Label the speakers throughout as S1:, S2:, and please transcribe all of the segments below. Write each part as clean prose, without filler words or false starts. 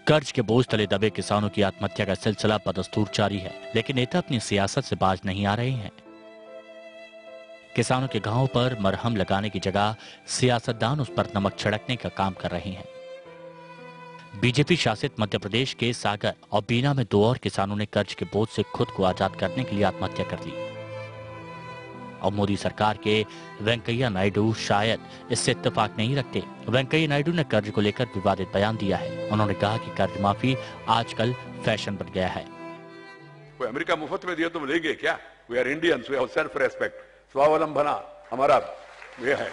S1: कर्ज के बोझ तले दबे किसानों की आत्महत्या का सिलसिला बदस्तूर जारी है, लेकिन नेता अपनी सियासत से बाज नहीं आ रहे हैं। किसानों के घावों पर मरहम लगाने की जगह सियासतदान उस पर नमक छिड़कने का काम कर रहे हैं। बीजेपी शासित मध्य प्रदेश के सागर और बीना में 2 और किसानों ने कर्ज के बोझ से खुद को आजाद करने के लिए आत्महत्या कर ली। और मोदी सरकार के वेंकैया नायडू शायद इससे इत्तेफाक नहीं रखते। वेंकैया नायडू ने कर्ज को लेकर विवादित बयान दिया है। उन्होंने कहा कि कर्ज माफी आजकल फैशन बन गया है।
S2: कोई अमेरिका मुफ्त में दिया तुम लेंगे क्या? We are Indians, we have self respect, स्वावलंबना हमारा ये है।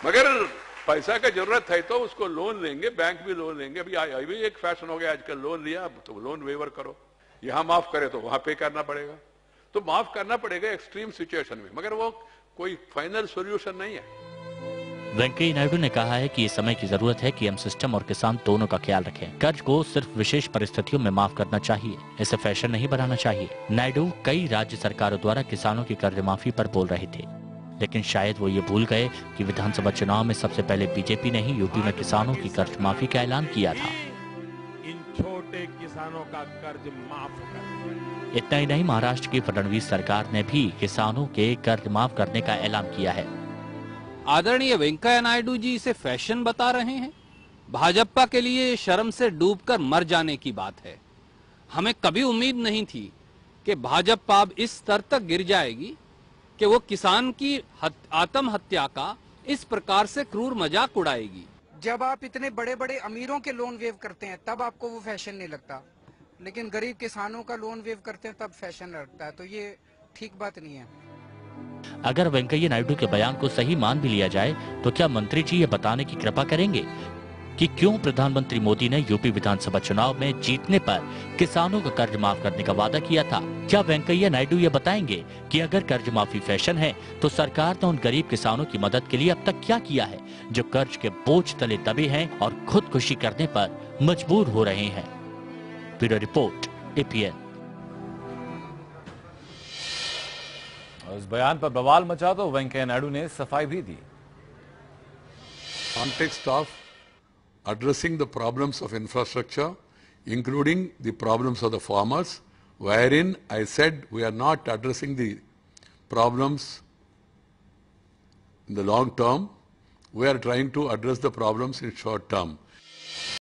S2: मगर पैसा का जरूरत है तो उसको लोन लेंगे, बैंक भी लोन लेंगे। अभी एक फैशन हो गया आजकल, लोन लिया तो लोन वेवर करो, यहां माफ करे तो वहां पे करना पड़ेगा। तो माफ करना पड़ेगा एक्सट्रीम सिचुएशन में, मगर वो कोई फाइनल सॉल्यूशन नहीं है।
S1: वेंकैया नायडू ने कहा है कि इस समय की जरूरत है कि हम सिस्टम और किसान दोनों का ख्याल रखें। कर्ज को सिर्फ विशेष परिस्थितियों में माफ करना चाहिए, इसे फैशन नहीं बनाना चाहिए। नायडू कई राज्य सरकारों द्वारा किसानों की कर्ज माफी पर बोल रहे थे, लेकिन शायद वो ये भूल गए कि विधानसभा चुनाव में सबसे पहले बीजेपी ने ही यूपी में किसानों की कर्ज माफी का ऐलान किया था।
S3: इन छोटे किसानों का कर्ज माफ कर।
S1: इतना ही नहीं, महाराष्ट्र की फडणवीस सरकार ने भी किसानों के कर्ज माफ करने का ऐलान किया है।
S4: आदरणीय वेंकैया नायडू जी इसे फैशन बता रहे हैं। भाजपा के लिए शर्म से डूबकर मर जाने की बात है। हमें कभी उम्मीद नहीं थी कि भाजपा अब इस स्तर तक गिर जाएगी कि वो किसान की आत्महत्या का इस प्रकार से क्रूर मजाक उड़ाएगी।
S5: जब आप इतने बड़े बड़े अमीरों के लोन वेव करते हैं तब आपको वो फैशन नहीं लगता, लेकिन गरीब किसानों का लोन वेव करते हैं तब फैशन लगता है। तो ये ठीक बात नहीं है।
S1: अगर वेंकैया नायडू के बयान को सही मान भी लिया जाए तो क्या मंत्री जी ये बताने की कृपा करेंगे कि क्यों प्रधानमंत्री मोदी ने यूपी विधानसभा चुनाव में जीतने पर किसानों का कर्ज माफ करने का वादा किया था? क्या वेंकैया नायडू ये बताएंगे कि अगर कर्ज माफी फैशन है तो सरकार ने उन गरीब किसानों की मदद के लिए अब तक क्या किया है जो कर्ज के बोझ तले दबे हैं और खुदकुशी करने पर मजबूर हो रहे हैं? Bureau report, APN।
S6: इस बयान पर बवाल मचा तो वेंकैया नायडू ने सफाई भी दी।
S2: Context of addressing the problems of infrastructure, including the problems of the farmers, wherein I said we are not addressing the problems in the long term, we are trying to address the problems in short term.